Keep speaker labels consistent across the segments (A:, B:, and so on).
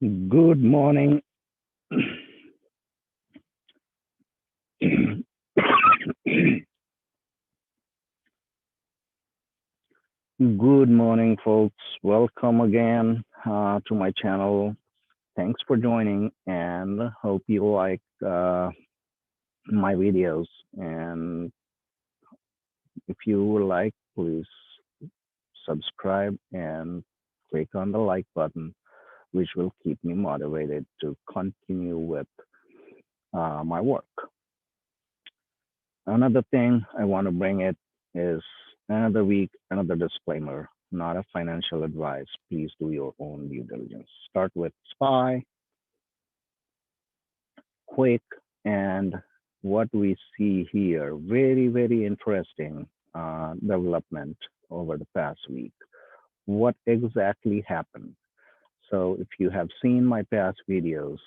A: Good morning. Good morning, folks. Welcome again to my channel. Thanks for joining, and hope you like my videos. And if you would like, please subscribe and click on the like button, which will keep me motivated to continue with my work. Another thing I want to bring it is another week, another disclaimer, not a financial advice. Please do your own due diligence. Start with SPY, quick, and what we see here, very, very interesting development over the past week. What exactly happened? So if you have seen my past videos,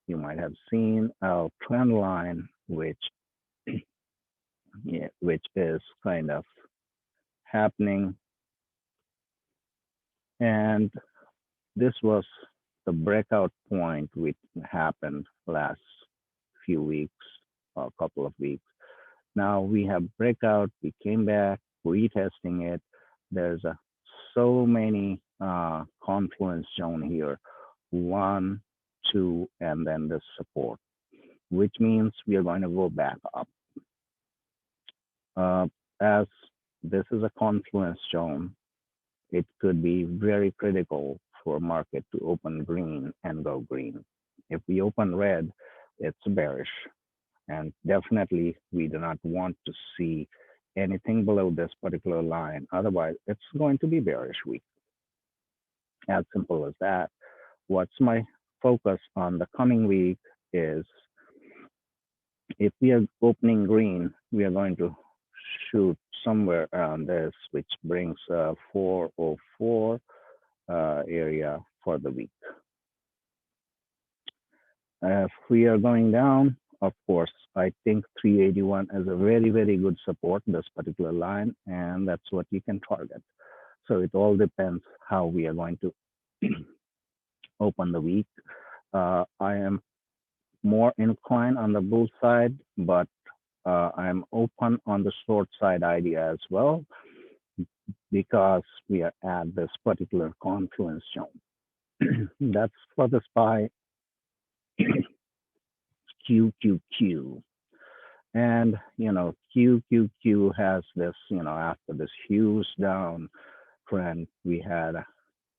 A: you might have seen a trend line, which is kind of happening. And this was the breakout point which happened last few weeks, a couple of weeks. Now we have breakout, we came back, retesting it. There's so many confluence zone here, 1, 2, and then the support, which means we are going to go back up. As this is a confluence zone, it could be very critical for market to open green and go green. If we open red, it's bearish. And definitely we do not want to see anything below this particular line. Otherwise, it's going to be bearish week. As simple as that. What's my focus on the coming week is if we are opening green, we are going to shoot somewhere around this, which brings 404 area for the week. If we are going down, of course, I think 381 is a very, very good support, this particular line, and that's what you can target. So it all depends how we are going to open the week. I am more inclined on the bull side, but I'm open on the short side idea as well, because we are at this particular confluence zone. That's for the SPY QQQ. And, QQQ has this, after this huge down trend, we had a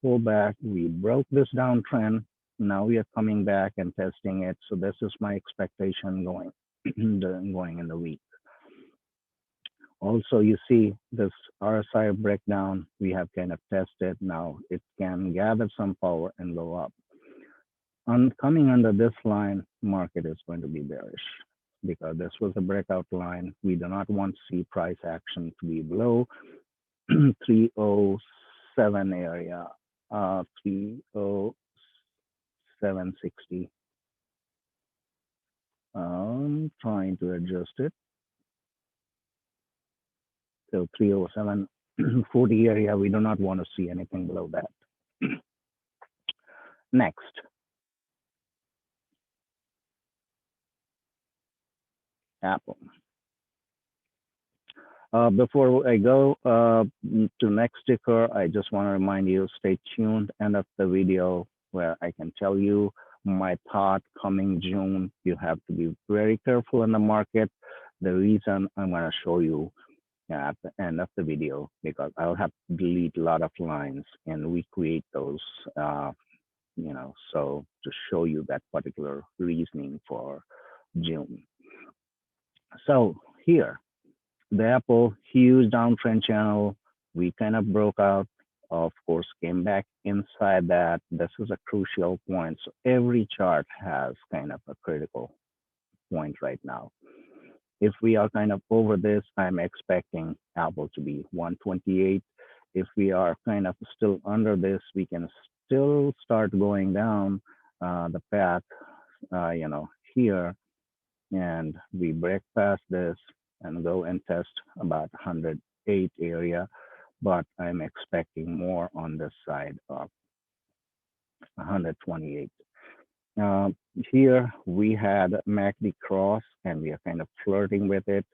A: pullback. We broke this downtrend. Now we are coming back and testing it. So this is my expectation going in the week. Also, you see this RSI breakdown, we have kind of tested. Now it can gather some power and go up. Coming under this line, market is going to be bearish because this was a breakout line. We do not want to see price action to be below 307 area, 30760. I'm trying to adjust it. So 307.40 area, we do not want to see anything below that. Next. Apple. Before I go to next ticker, I just want to remind you, stay tuned, end of the video where I can tell you my thought coming June. You have to be very careful in the market. The reason I'm going to show you at the end of the video, because I'll have to delete a lot of lines and recreate those, so to show you that particular reasoning for June. So here, the Apple huge downtrend channel, we kind of broke out, of course, came back inside that. This is a crucial point. So every chart has kind of a critical point right now. If we are kind of over this, I'm expecting Apple to be 128. If we are kind of still under this, we can still start going down the path, here, and we break past this and go and test about 108 area, but I'm expecting more on this side of 128. Uh, Here we had MACD cross, and we are kind of flirting with it,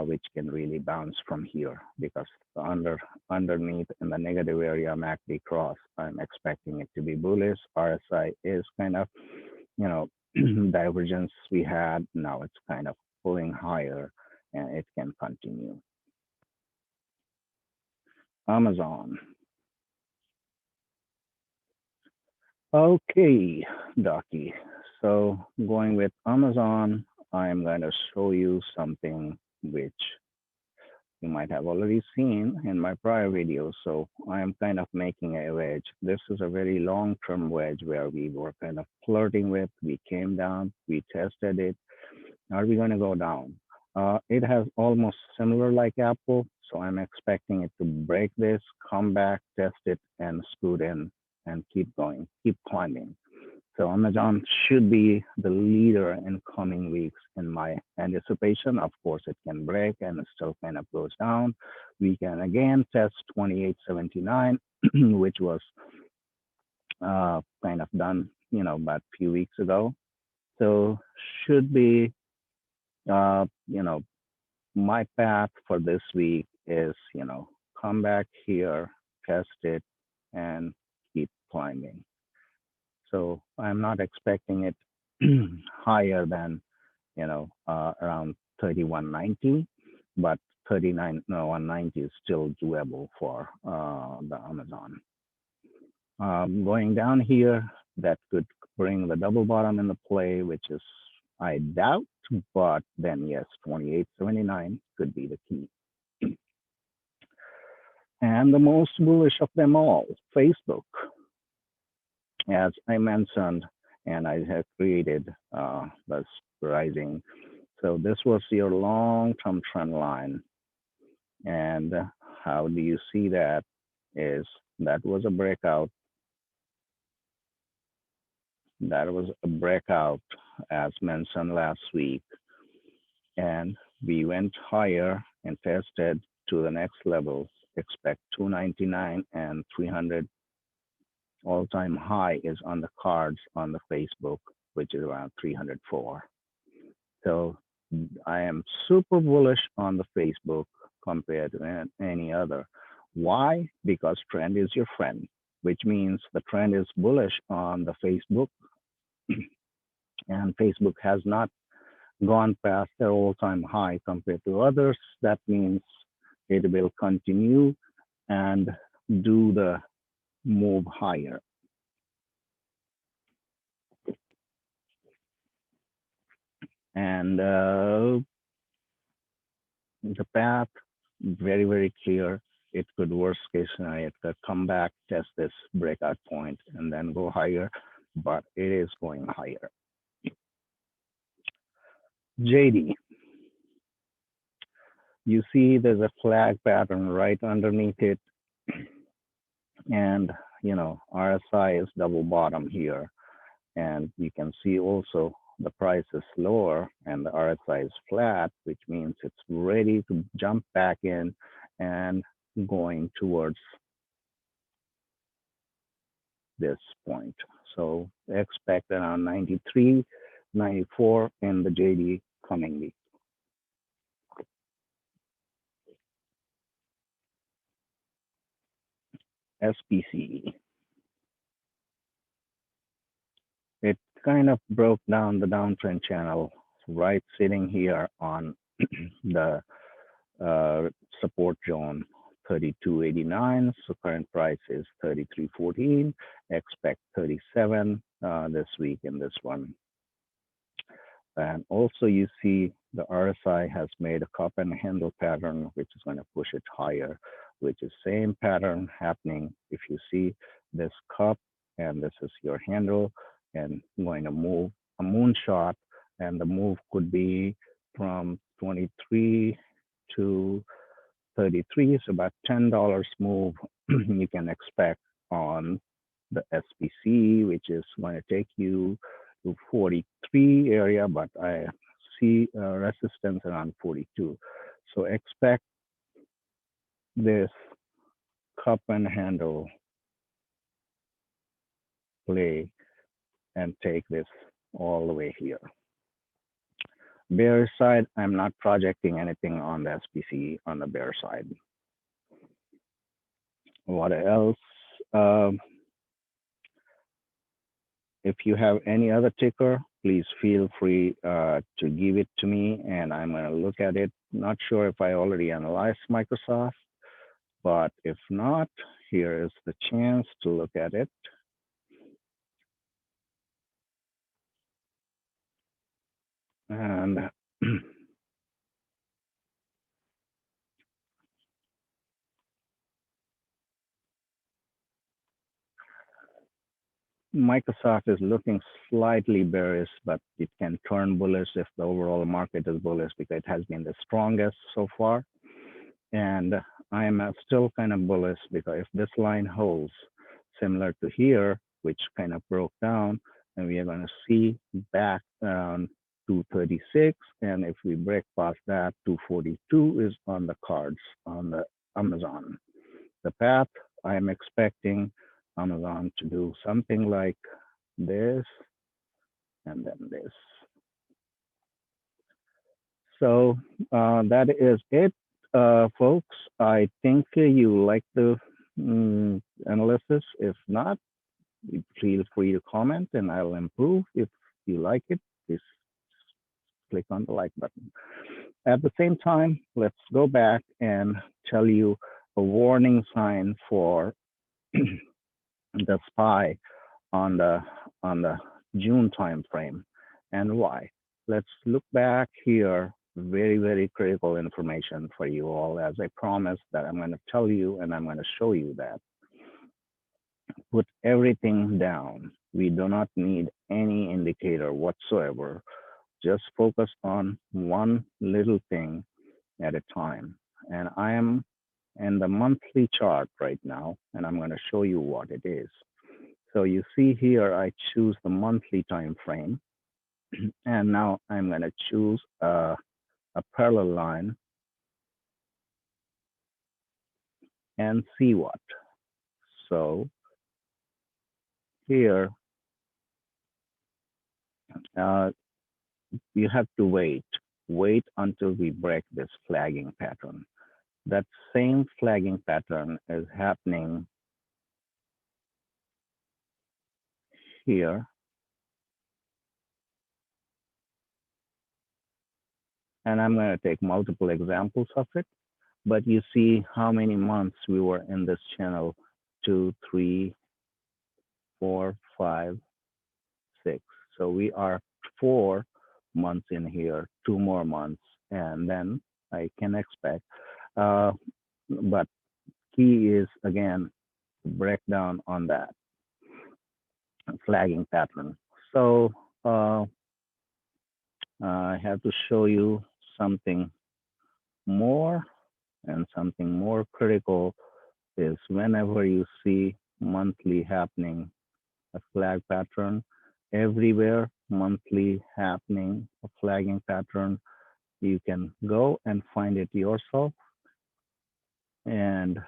A: which can really bounce from here because the underneath in the negative area MACD cross, I'm expecting it to be bullish. RSI is kind of, you know, divergence we had. Now it's kind of pulling higher, and it can continue. Amazon. Okay, Docky. So going with Amazon, I'm going to show you something which you might have already seen in my prior videos. So I'm kind of making a wedge. This is a very long-term wedge where we were kind of flirting with. We came down, we tested it. Are we going to go down? It has almost similar like Apple, so I'm expecting it to break this, come back, test it, and scoot in and keep going, keep climbing. So Amazon should be the leader in coming weeks in my anticipation. Of course, it can break and it still kind of goes down. We can again test 2879, which was kind of done, about a few weeks ago. So should be, you know, my path for this week is, come back here, test it, and keep climbing. So I'm not expecting it higher than, around 3190, but 39, no, 190 is still doable for the Amazon. Going down here, that could bring the double bottom into play, which is, I doubt, but then yes, 2879 could be the key. And the most bullish of them all, Facebook, as I mentioned, and I have created this rising. So this was your long-term trend line. And how do you see that is that was a breakout. That was a breakout as mentioned last week. And we went higher and tested to the next levels. Expect 299 and 300 all-time high is on the cards on the Facebook, which is around 304. So I am super bullish on the Facebook compared to any other. Why? Because trend is your friend, which means the trend is bullish on the Facebook, and Facebook has not gone past their all-time high compared to others. That means it will continue and do the move higher. And the path, very, very clear. It could worst case scenario, it could come back, test this breakout point, and then go higher, but it is going higher. JD, you see there's a flag pattern right underneath it. And, RSI is double bottom here. And you can see also the price is lower and the RSI is flat, which means it's ready to jump back in and going towards this point. So expect around 93, 94 in the JD coming week. SPC. It kind of broke down the downtrend channel, right sitting here on the support zone 32.89. So current price is 33.14. Expect 37 this week in this one. And also you see the RSI has made a cup and handle pattern, which is going to push it higher, which is same pattern happening. If you see this cup and this is your handle and going to move a moonshot, and the move could be from 23 to 33, so about $10 move you can expect on the SPC, which is going to take you to 43 area, but I see resistance around 42. So expect this cup and handle play and take this all the way here. Bear side, I'm not projecting anything on the SPC on the bear side. What else? Um, if you have any other ticker, please feel free to give it to me and I'm going to look at it. Not sure if I already analyzed Microsoft, but if not, here is the chance to look at it. And Microsoft is looking slightly bearish, but it can turn bullish if the overall market is bullish because it has been the strongest so far. And I am still kind of bullish because if this line holds similar to here, which kind of broke down, and we are going to see back around 236. And if we break past that, 242 is on the cards on the Amazon. The path I am expecting Amazon to do something like this and then this. So that is it, folks. I think you like the analysis. If not, feel free to comment and I'll improve. If you like it, please click on the like button. At the same time, let's go back and tell you a warning sign for the SPY on the June time frame and why. Let's look back here. Very, very critical information for you all, as I promised that I'm going to tell you and I'm going to show you that. Put everything down. We do not need any indicator whatsoever. Just focus on one little thing at a time. And I am in the monthly chart right now, and I'm going to show you what it is. So you see here, I choose the monthly time frame, and now I'm going to choose a parallel line and see what. So here, you have to wait until we break this flagging pattern. That same flagging pattern is happening here. And I'm going to take multiple examples of it, but you see how many months we were in this channel: 2, 3, 4, 5, 6. So we are 4 months in here, 2 more months, and then I can expect. But key is again breakdown on that flagging pattern. So I have to show you something more, and something more critical is whenever you see monthly happening, a flag pattern, everywhere monthly happening, a flagging pattern, you can go and find it yourself. And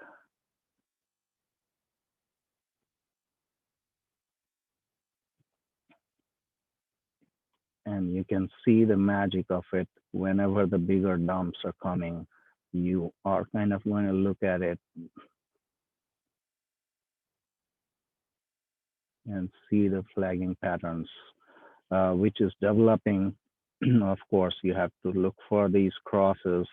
A: you can see the magic of it. Whenever the bigger dumps are coming, you are kind of going to look at it and see the flagging patterns, which is developing. Of course, you have to look for these crosses.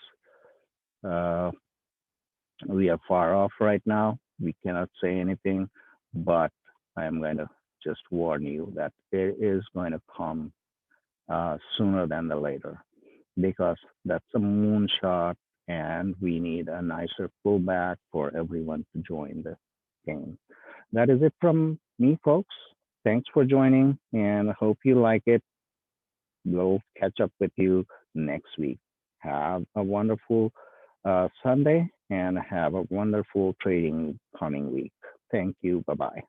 A: We are far off right now. We cannot say anything, but I am going to just warn you that it is going to come sooner than the later, because that's a moonshot and we need a nicer pullback for everyone to join the game. That is it from me, folks. Thanks for joining and I hope you like it. We'll catch up with you next week. Have a wonderful Sunday and have a wonderful trading coming week. Thank you. Bye-bye.